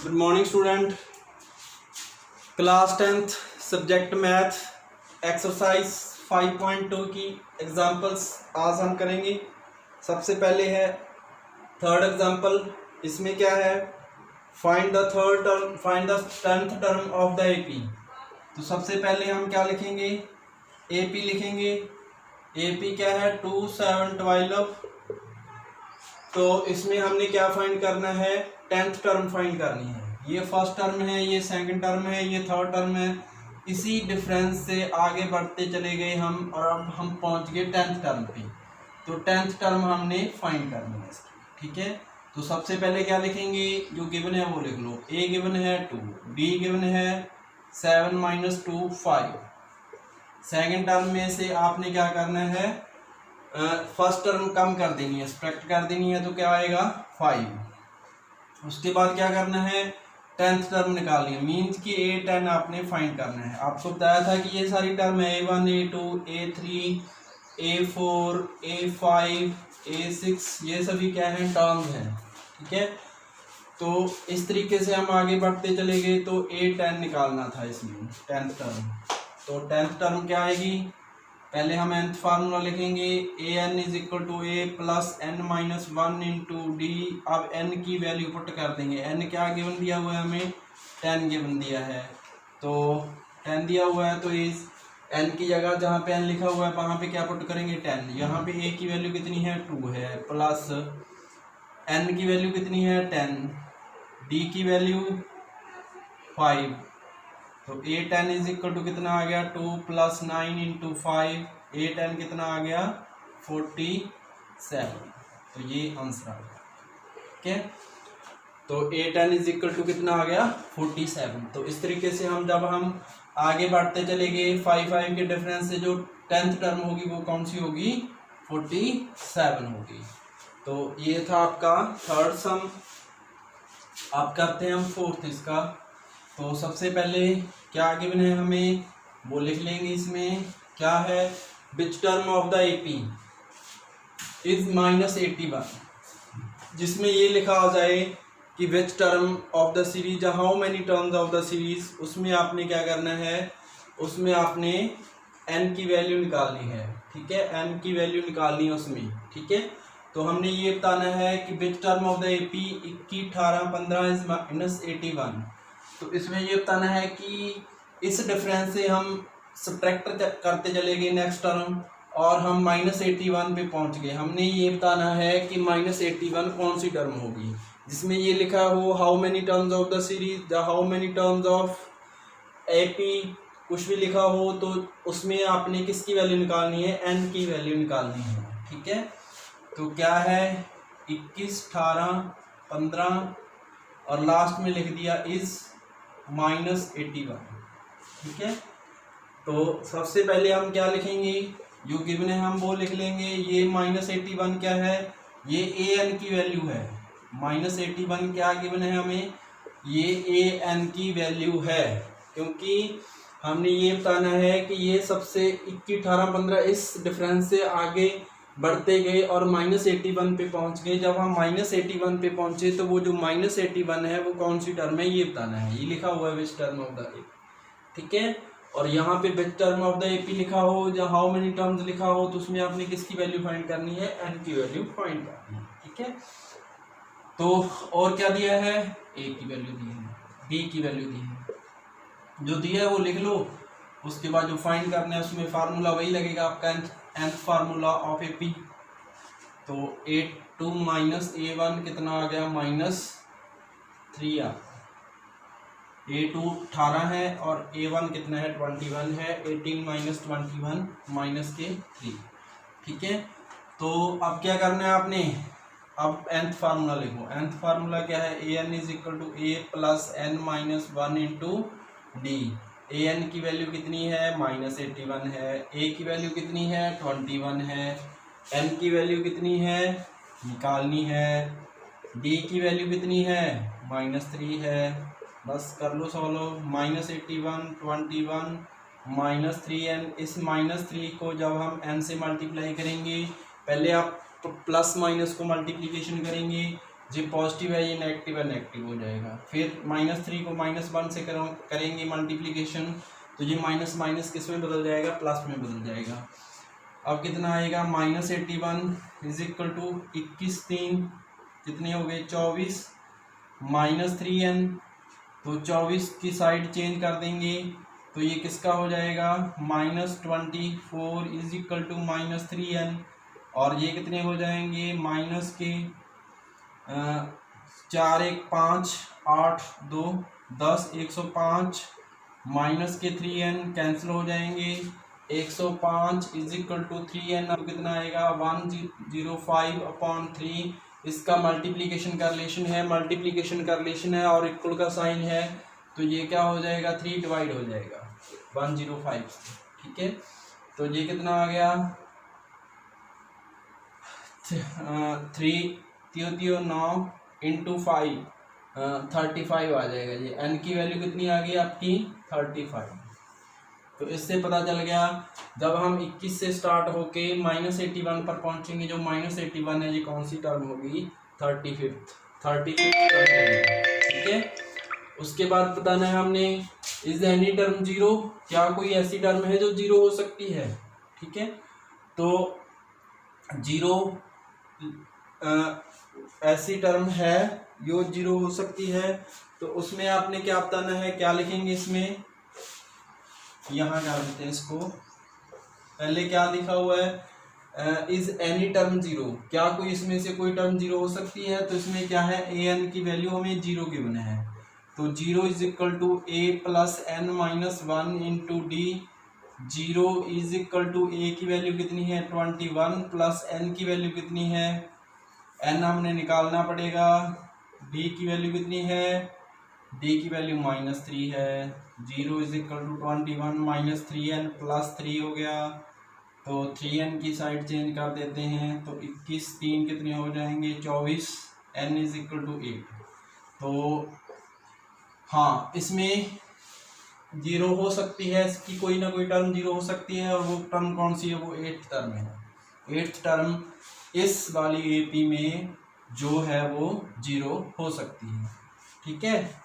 Good morning student. Class 10th subject math exercise 5.2 की examples आज हम करेंगे। सबसे पहले है थर्ड एग्जांपल। इसमें क्या है, find the 10th term of the AP. तो सबसे पहले हम क्या लिखेंगे, एपी लिखेंगे। एपी क्या है, 2 7 12। तो इसमें हमने क्या फाइंड करना है, 10th टर्म फाइंड करनी है। ये फर्स्ट टर्म है, ये सेकंड टर्म है, ये थर्ड टर्म है। इसी डिफरेंस से आगे बढ़ते चले गए हम और अब हम पहुंच गए 10th टर्म पे। तो 10th टर्म हमने फाइंड करनी है इसकी, ठीक है। तो सबसे पहले क्या लिखेंगे, जो गिवन है वो लिख लो। ए गिवन है 2, बी गिवन है 7 - 2 5। सेकेंड टर्म में से आपने क्या करना है, फर्स्ट टर्म कम कर देनी है, सब्ट्रैक्ट कर देनी है। तो क्या आएगा 5। उसके बाद क्या करना है, 10th टर्म निकालनी है, मीन्स कि A10 आपने फाइंड करना है। आपको बताया था कि ये सारी टर्म है A1 A2 A3 A4 A5 A6, ये सभी क्या है, टर्म्स हैं, ठीक है। तो इस तरीके से हम आगे बढ़ते चले गए। तो A10 निकालना था इसमें 10th टर्म। तो 10th टर्म क्या आएगी, पहले हम nth फार्मूला लिखेंगे। an = a + n - 1 × d। अब n की वैल्यू पुट कर देंगे। n क्या गिवन दिया हुआ है, हमें 10 गिवन दिया है। तो 10 दिया हुआ है, तो इस n की जगह जहाँ पे n लिखा हुआ है वहाँ पे क्या पुट करेंगे, 10। यहाँ पे a की वैल्यू कितनी है, 2 है, प्लस n की वैल्यू कितनी है, 10, d की वैल्यू 5। तो A10 = कितना आ गया, 2 + 9 × 5। A10 कितना आ गया, 47। तो ये आंसर आ गया, ठीक है। तो A10 = कितना आ गया, 47। तो इस तरीके से हम जब हम आगे बढ़ते चले गए 5 के डिफरेंस से जो 10th टर्म होगी वो कौन सी होगी, 47 होगी। तो ये था आपका थर्ड सम। अब करते हैं हम फोर्थ इसका। तो सबसे पहले क्या गिवन है हमें, वो लिख लेंगे। इसमें क्या है, which term of the AP is -81। जिसमें ये लिखा आ जाए कि which term of the series, how many terms of the series. उसमें आपने क्या करना है, उसमें आपने n की वैल्यू निकालनी है, ठीक है। n की वैल्यू निकालनी है उसमें, ठीक है। तो हमने ये बताना है कि which term of the AP 21 18 15 is -81। तो इसमें ये बताना है कि इस डिफरेंस से हम सब्ट्रैक्ट करते चले गए नेक्स्ट टर्म और हम -81 पे पहुंच गए। हमने ये बताना है कि -81 कौन सी टर्म होगी। जिसमें ये लिखा हो how many terms of the series, the how many terms of AP, कुछ भी लिखा हो तो उसमें आपने किसकी वैल्यू निकालनी है, n की वैल्यू निकालनी है, ठीक है। तो क्या है, 21 18 15 और लास्ट में लिख दिया इज -81, ठीक है। तो सबसे पहले हम क्या लिखेंगे, जो गिवन है हम वो लिख लेंगे। ये -81 क्या है, ये an की वैल्यू है। -81 क्या गिवन है हमें, ये an की वैल्यू है। क्योंकि हमने ये बताना है कि ये सबसे 21 18 15 इस डिफरेंस से आगे बढ़ते गए और -81 पे पहुंच गए। जब हम -81 पे पहुंचे तो वो जो -81 है वो कौन सी टर्म है ये बताना है। ये लिखा हुआ है which term of the AP, ठीक है। और यहाँ पे which term of the AP लिखा हो या हाउ मेनी टर्म्स लिखा हो तो उसमें आपने किसकी वैल्यू फाइंड करनी है, n की वैल्यू फाइंड करनी है, ठीक है। तो और क्या दिया है, a की वैल्यू दी है, b की वैल्यू दी है, जो दिया है वो लिख लो। उसके बाद जो फाइंड करना है उसमें फार्मूला वही लगेगा आपका, nth फार्मूला ऑफ एपी। तो A2 - A1 कितना आ गया, -3 आ। A2 18 है और A1 कितना है, 21 है। 18 - 21 -3, ठीक है। तो अब क्या करना है आपने, अब nth फार्मूला लिखो। nth फार्मूला क्या है, an = a + n - 1 × d। an की वैल्यू कितनी है, -81 है। a की वैल्यू कितनी है, 21 है। n की वैल्यू कितनी है, निकालनी है। d की वैल्यू कितनी है, -3 है। बस कर लो सॉल्व। -81 21 -3n। इस -3 को जब हम n से मल्टीप्लाई करेंगे, पहले आप प्लस माइनस को मल्टीप्लिकेशन करेंगे ये पॉजिटिव है ये नेगेटिव है, नेगेटिव हो जाएगा। फिर -3 को -1 से करेंगे मल्टीप्लिकेशन, तो ये माइनस माइनस किस में बदल जाएगा, प्लस में बदल जाएगा। अब कितना आएगा, -81 इज इक्वल टू 21 3 कितने हो गए 24 -3n, तो 24 की साइड चेंज कर देंगे तो ये किसका हो जाएगा, -24 इज इक्वल टू -3n, और ये कितने हो जाएंगे, माइनस के 4 1 5 8 2 10 105 माइनस के 3n कैंसिल हो जाएंगे, 105 इज इक्वल टू 3n, अब कितना आएगा 105/3। इसका मल्टीप्लिकेशन का रिलेशन है, मल्टीप्लिकेशन का रिलेशन है और इक्वल का साइन है, तो ये क्या हो जाएगा 3 डिवाइड हो जाएगा 105 से, ठीक है। तो ये कितना आ गया 3 9 इंटू 5 35 आ जाएगा। ये n की वैल्यू कितनी आ गई आपकी 35। तो इससे पता चल गया जब हम 21 से स्टार्ट होके -81 पर पहुंचेंगे, जो -81 है ये कौन सी टर्म होगी, 35th टर्म होगी, ठीक है। उसके बाद बताना है हमने इज एनी टर्म जीरो, क्या कोई ऐसी टर्म है जो जीरो हो सकती है, ठीक है। तो जीरो ऐसी टर्म है जो जीरो हो सकती है, तो उसमें आपने क्या बताना है, क्या लिखेंगे इसमें, यहाँ क्या लिखते हैं इसको, पहले क्या लिखा हुआ है इज एनी टर्म जीरो, क्या कोई इसमें से कोई टर्म जीरो हो सकती है, तो इसमें क्या है an की वैल्यू हमें जीरो गिवन है, तो zero is equal to a plus n minus 1 into d, zero is equal to a की वैल्यू कितनी है 21 प्लस n की वैल्यू कितनी है, n हमने निकालना पड़ेगा, d की वैल्यू कितनी है, d की वैल्यू -3 है, zero is equal to 21 -3n plus 3 हो गया, तो 3n की साइड चेंज कर देते हैं, तो 21 3 कितने हो जाएंगे 24, n इज इक्वल टू 8। तो हाँ इसमें जीरो हो सकती है, इसकी कोई ना कोई टर्म जीरो हो सकती है, और वो टर्म कौन सी है, वो 8th टर्म है। 8th टर्म इस वाली AP में जो है वो जीरो हो सकती है, ठीक है।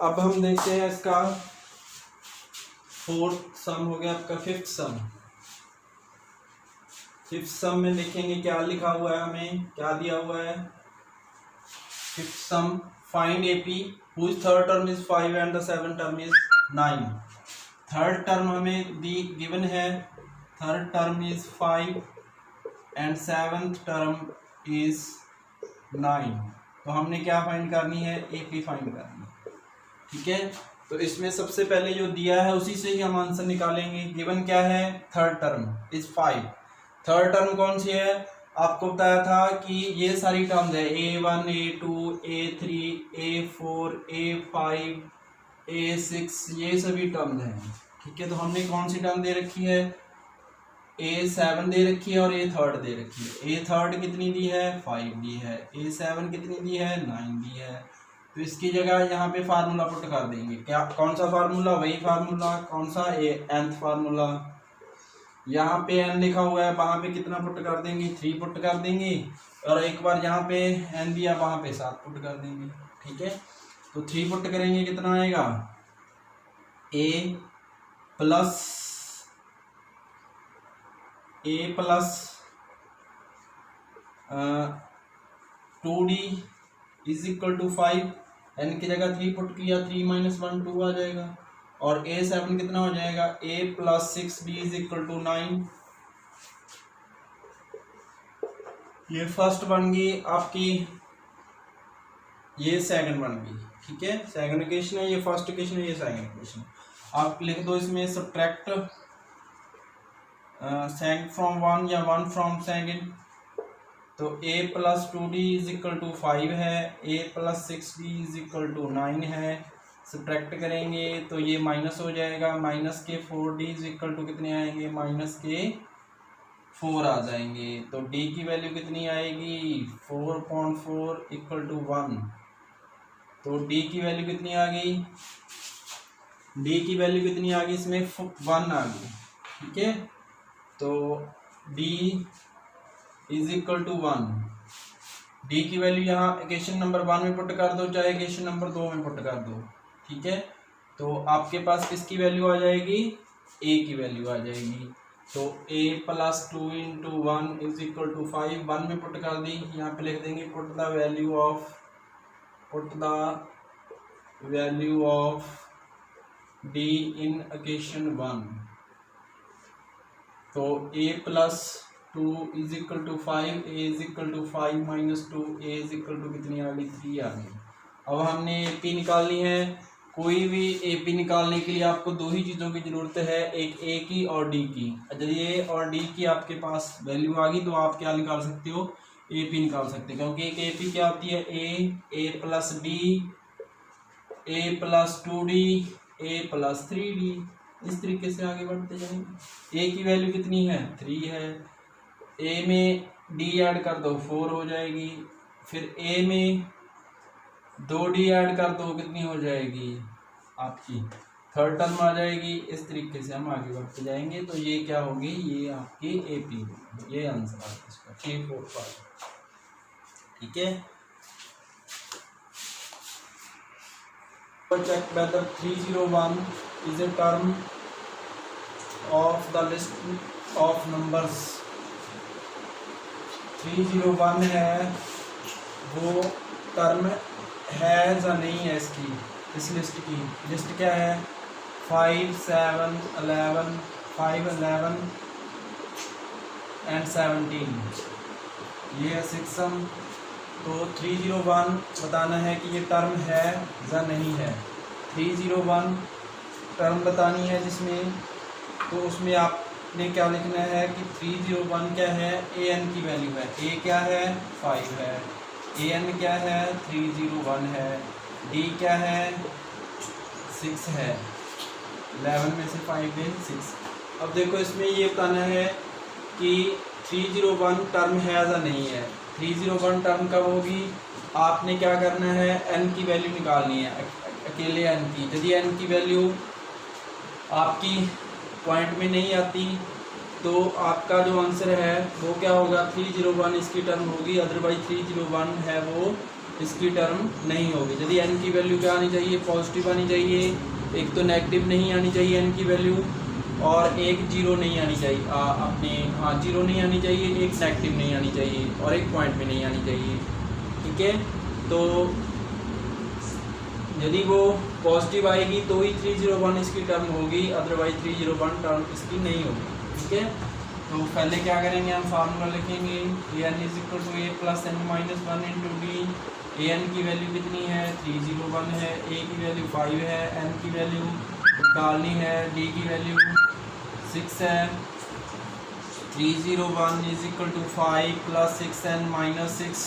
अब हम देखते हैं इसका 4th सम हो गया आपका 5th सम। 5th सम में देखेंगे क्या लिखा हुआ है, हमें क्या दिया हुआ है, 5th sum find AP whose third term is 5 and the 7th term is 9। Third term हमें दी गिवन है, third term is 5 and 7th term is 9, तो हमने क्या फाइंड करनी है, AP फाइंड करनी है, ठीक है। तो इसमें सबसे पहले जो दिया है उसी से ही हम आंसर निकालेंगे। गिवन क्या है, third term is 5, third term कौन सी है, आपको बताया था कि ये सारी टर्म्स है A1 A2 A3 A4 A5 A6, ये सभी टर्म्स हैं, ठीक है। तो हमने कौन सी टर्म दे रखी है, A7 दे रखी है और A3 दे रखी है। A3 कितनी दी है 5 दी है, A7 कितनी दी है 9 दी है, तो इसकी जगह यहाँ पे फार्मूला पुट कर देंगे, क्या कौन सा फार्मूला, वही फार्मूला, कौन सा nth फार्मूला, यहाँ पे n लिखा हुआ है, वहाँ पे कितना पुट कर देंगे 3 पुट कर देंगे, और एक बार यहाँ पे n दिया वहाँ पे 7 पुट कर देंगे, ठीक है। तो 3 पुट करेंगे कितना आएगा, a plus 2d is equal to 5, n की जगह 3 पुट किया, 3 - 1 2 आ जाएगा, और A7 कितना हो जाएगा, a plus 6b is equal to 9। ये फर्स्ट बन गई आपकी, ये सेकंड बन गई, ठीक है। सेकंड इक्वेशन है, ये फर्स्ट इक्वेशन है, ये सेकंड इक्वेशन। आप लिख दो इसमें सब्ट्रैक्ट सेकंड फ्रॉम 1 या 1 फ्रॉम सेकंड, तो a plus 2d is equal to 5 है, a plus 6b is equal to 9 है, सब्ट्रैक्ट करेंगे तो ये माइनस हो जाएगा, माइनस के 4d इज इक्वल टू कितने आएंगे, माइनस के 4 आ जाएंगे, तो d की वैल्यू कितनी आएगी 4/4 इक्वल टू 1, तो d की वैल्यू कितनी आ गई, d की वैल्यू कितनी आ गई इसमें 1 आ गई, ठीक है। तो d is equal to 1। D की वैल्यू यहाँ इक्वेशन नंबर 1 में पुट कर दो, चाहे इक्वेशन नंबर 2 में पुट कर दो, ठीक है। तो आपके पास किसकी वैल्यू आ जाएगी, ए की वैल्यू आ जाएगी। तो a plus 2 into 1 is equal to 5, 1 में पुट कर दी, यहाँ पे लिख देंगे put the value of d in equation 1। तो a plus 2 is equal to 5, a is equal to 5 minus 2, a is equal to कितनी आ गई, 3 आ गई। अब हमने AP निकालनी है। कोई भी AP निकालने के लिए आपको दो ही चीज़ों की ज़रूरत है, एक A की और D की। यदि A और D की आपके पास वैल्यू आ गई तो आप क्या निकाल सकते हो, AP निकाल सकते हो, क्योंकि एक AP क्या होती है, A plus D, A plus 2D, A plus 3D। इस तरीके से आगे बढ़ते जाएंगे। A की वैल्यू कितनी है, 3 है। A में D ऐड कर दो 4 हो जाएगी, फिर A में 2D ऐड कर दो, कितनी हो जाएगी आपकी, थर्ड टर्म आ जाएगी। इस तरीके से हम आगे बढ़ते जाएंगे। तो ये क्या होगी, ये आपकी AP, ये आंसर है इसका, 3, 4, 5, ठीक है। Check whether 301 is a term of the list of numbers. 301 है वो टर्म है या नहीं है इसकी, इस लिस्ट की। लिस्ट क्या है, 5, 7, 11, 5, 11 एंड 17, ये है 6 सम। तो 301 बताना है कि ये टर्म है या नहीं है। 301 टर्म बतानी है जिसमें, तो उसमें आपने क्या लिखना है कि 301 क्या है, an की वैल्यू है, a क्या है 5 है, an क्या है 301 है, d क्या है 6 है, 11 में से 5 गए 6। अब देखो इसमें ये बताना है कि 301 टर्म है या नहीं है। 301 टर्म कब होगी, आपने क्या करना है, n की वैल्यू निकालनी है, अकेले n की। यदि n की वैल्यू आपकी पॉइंट में नहीं आती तो आपका जो आंसर है वो क्या होगा, 301 इसकी टर्म होगी, अदरवाइज 301 है वो इसकी टर्म नहीं होगी। यदि n की वैल्यू क्या आनी चाहिए, पॉजिटिव आनी चाहिए, एक तो नेगेटिव नहीं आनी चाहिए n की वैल्यू, और एक जीरो नहीं आनी चाहिए, अपने हाँ जीरो नहीं आनी चाहिए, एक नेगेटिव नहीं आनी चाहिए, और एक पॉइंट में नहीं आनी चाहिए, ठीक है। तो यदि वो पॉजिटिव आएगी तो ही 301 इसकी टर्म होगी, अदरवाइज 301 टर्म इसकी नहीं होगी, ठीक है। तो पहले क्या करेंगे, हम फार्मूला लिखेंगे, an is equal to a plus n minus 1 into d. an की वैल्यू कितनी है, 301 है, a की वैल्यू 5 है, n की वैल्यू निकालनी है, d की वैल्यू 6 है। 301 is equal to 5 plus 6n minus 6,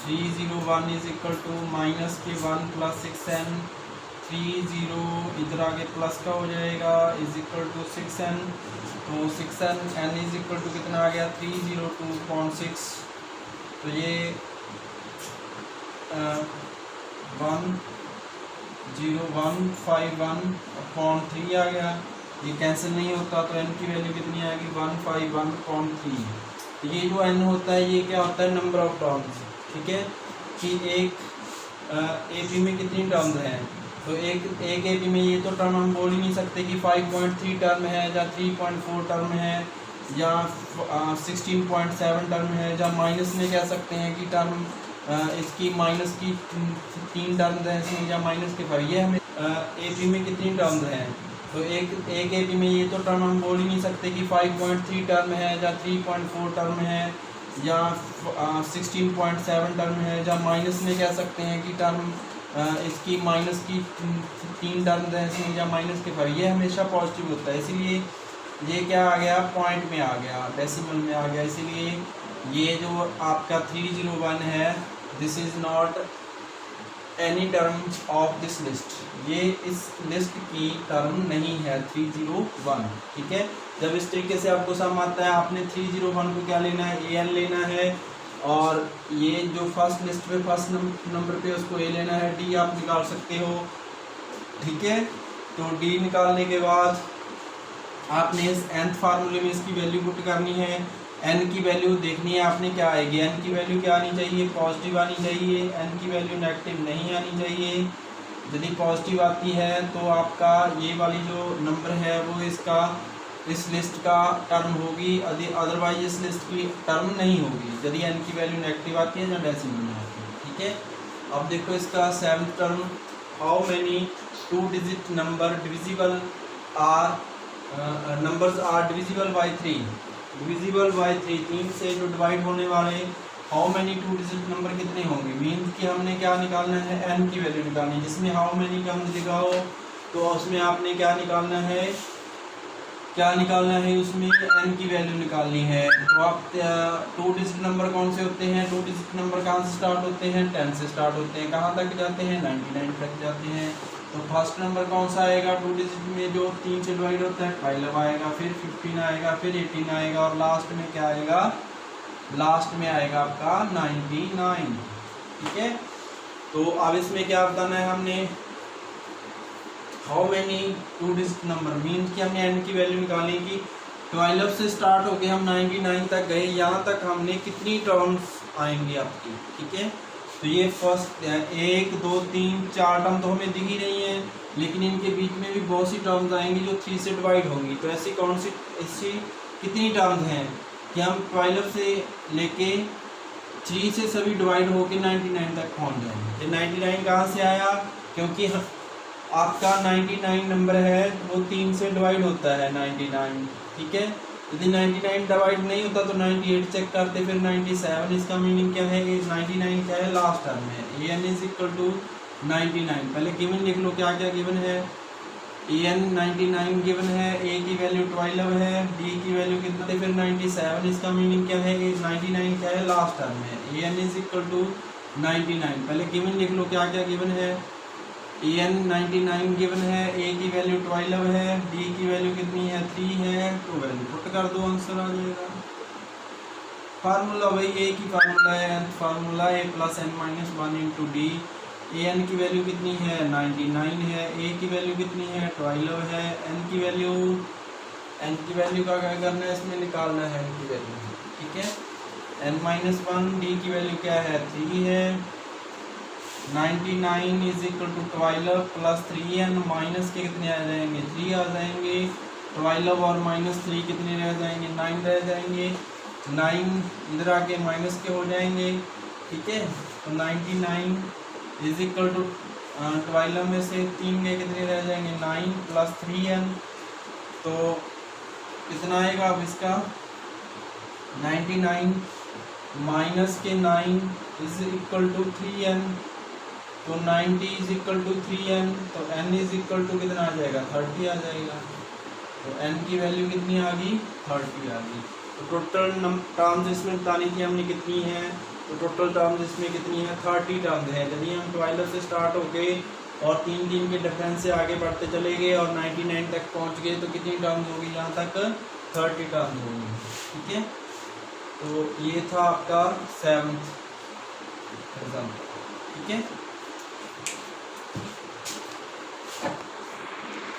301 is equal to minus के 1 प्लस 6n, 30 इधर आगे प्लस का हो जाएगा, इज इक्वल टू 6n। तो 6n n is equal to कितना आ गया, 302.6। तो ये 10151/3 आ गया, ये कैंसिल नहीं होता, तो n की वैल्यू कितनी आएगी, 151.3। तो ये जो n होता है ये क्या होता है, नंबर ऑफ टर्म्स, ठीक है। कि एक AP में कितनी टर्म्स हैं, तो एक AP में ये तो टर्म हम बोल ही नहीं सकते कि 5.3 टर्म है, या 3.4 टर्म है, या 16.7 टर्म है, या माइनस में कह सकते हैं कि टर्म इसकी माइनस की 3 टर्म्स हैं इसमें, या माइनस के 5। ये हमें AP में कितनी टर्म्स हैं, तो एक AP में ये तो टर्म हम बोल ही नहीं सकते कि 5.3 टर्म है, या 3.4 टर्म है, या 16.7 टर्म है, या माइनस में कह सकते हैं कि टर्म इसकी माइनस की 3 टर्म्स हैं इसमें, या माइनस के 5। ये हमेशा पॉजिटिव होता है, इसीलिए ये क्या आ गया, पॉइंट में आ गया, डेसिमल में आ गया। इसीलिए ये जो आपका 301 है, this is not any term of this list, ये इस लिस्ट की टर्म नहीं है 301, ठीक है। जब इस तरीके से आपको सम आता है, आपने 301 को क्या लेना है, an लेना है, और ये जो फर्स्ट लिस्ट पे फर्स्ट नंबर पे उसको a लेना है, d आप निकाल सकते हो, ठीक है। तो d निकालने के बाद आपने इस nth फार्मूले में इसकी वैल्यू पुट करनी है। n की वैल्यू देखनी है आपने क्या आएगी। n की वैल्यू क्या आनी चाहिए, पॉजिटिव आनी चाहिए। n की वैल्यू नेगेटिव नहीं आनी चाहिए। यदि पॉजिटिव आती है तो आपका ये वाली जो नंबर है वो इसका इस लिस्ट का टर्म होगी, यदि अदरवाइज इस लिस्ट की टर्म नहीं होगी यदि n की वैल्यू नेगेटिव आती है या डेसिमल में आती है। ठीक है, अब देखो इसका 7th term, how many 2 digit number divisible are numbers are divisible by 3, divisible by 3, 3 से जो डिवाइड होने वाले हाउ मैनी 2 डिजिट नंबर कितने होंगे। मीन्स कि हमने क्या निकालना है, n की वैल्यू निकालनी है। जिसमें हाउ मैनी का हमने लिखा हो तो उसमें आपने क्या निकालना है, क्या निकालना है, उसमें n की वैल्यू निकालनी है। तो आप 2 डिजिट नंबर कौन से होते हैं, 2 डिजिट नंबर कहाँ से स्टार्ट होते हैं, 10 से स्टार्ट होते हैं। कहाँ तक जाते हैं, 99 तक जाते हैं। तो फर्स्ट नंबर कौन सा आएगा 2 डिजिट में जो 3 से डिवाइड होता है, 12 आएगा, फिर 15 आएगा, फिर 18 आएगा और लास्ट में क्या आएगा, लास्ट में आएगा आपका 99। ठीक है, तो अब इसमें क्या बताना है हमने, how many 2 digit number, means कि हमने n की वैल्यू निकाली कि 12 से स्टार्ट होके हम 99 तक गए, यहाँ तक हमने कितनी टर्म्स आएंगी आपकी। ठीक है, तो ये फर्स्ट 1 2 3 4 टर्म तो हमें दिख ही रही है, लेकिन इनके बीच में भी बहुत सी टर्म्स आएंगी जो 3 से डिवाइड होंगी। तो ऐसी कौन सी, ऐसी कितनी टर्म्स हैं कि हम 12 से लेके 3 से सभी डिवाइड होके 99 तक पहुँच जाएंगे। तो 99 कहाँ से आया, क्योंकि आपका 99 नंबर है वो 3 से डिवाइड होता है 99। ठीक है, यदि 99 डिवाइड नहीं होता तो 98 चेक करते, फिर 97। इसका मीनिंग क्या है, 99 क्या है, लास्ट टर्म है। an is equal to 99। पहले गिवन लिख लो, क्या क्या गिवन है, an 99 गिवन है, a की वैल्यू 12 है, b की वैल्यू कितना थे, फिर 97। इसका मीनिंग क्या है, 99 क्या है, लास्ट टर्म है। an is equal to 99। पहले गिवन लिख लो, क्या क्या गिवन है, an 99 गिवन है, a की वैल्यू 12 है, d की वैल्यू कितनी है, 3 है। तो वैल्यू पुट कर दो, आंसर आ जाएगा। फार्मूला वही a की फार्मूला है, formula a plus n minus 1 into d. an की वैल्यू कितनी है, 99 है, a की वैल्यू कितनी है, 12 है, n की वैल्यू का क्या करना है, इसमें निकालना है n की वैल्यू। ठीक है, n माइनस 1, d की वैल्यू क्या है, 3 है। 99 is equal to 12 plus 3n, minus के कितने आ जाएंगे, 3 आ जाएंगे। 12 और माइनस 3 कितने रह जाएंगे, 9 रह जाएंगे। 9 इधर आके माइनस के हो जाएंगे। ठीक है, तो 99 इज इक्वल टू 12 में से 3 के कितने रह जाएंगे, 9 प्लस 3n। तो कितना आएगा अब इसका, 99 माइनस के 9 इज इक्वल टू 3n। तो 90 इज इक्वल टू 3n, तो n इज इक्वल टू कितना आ जाएगा, 30 आ जाएगा। तो n की वैल्यू कितनी आ गई, 30 आ गई। तो टोटल टर्म्स इसमें बतानी थी हमने कितनी है, तो टोटल टर्म्स इसमें कितनी है, 30 टर्म्स है। यदि हम 12 से स्टार्ट हो गए और 3 के डिफरेंस से आगे बढ़ते चले गए और 99 तक पहुंच गए तो कितनी टर्म्स होगी, यहाँ तक 30 टर्म्स होंगी। ठीक है, तो ये था आपका 7th रिजल्ट। ठीक है।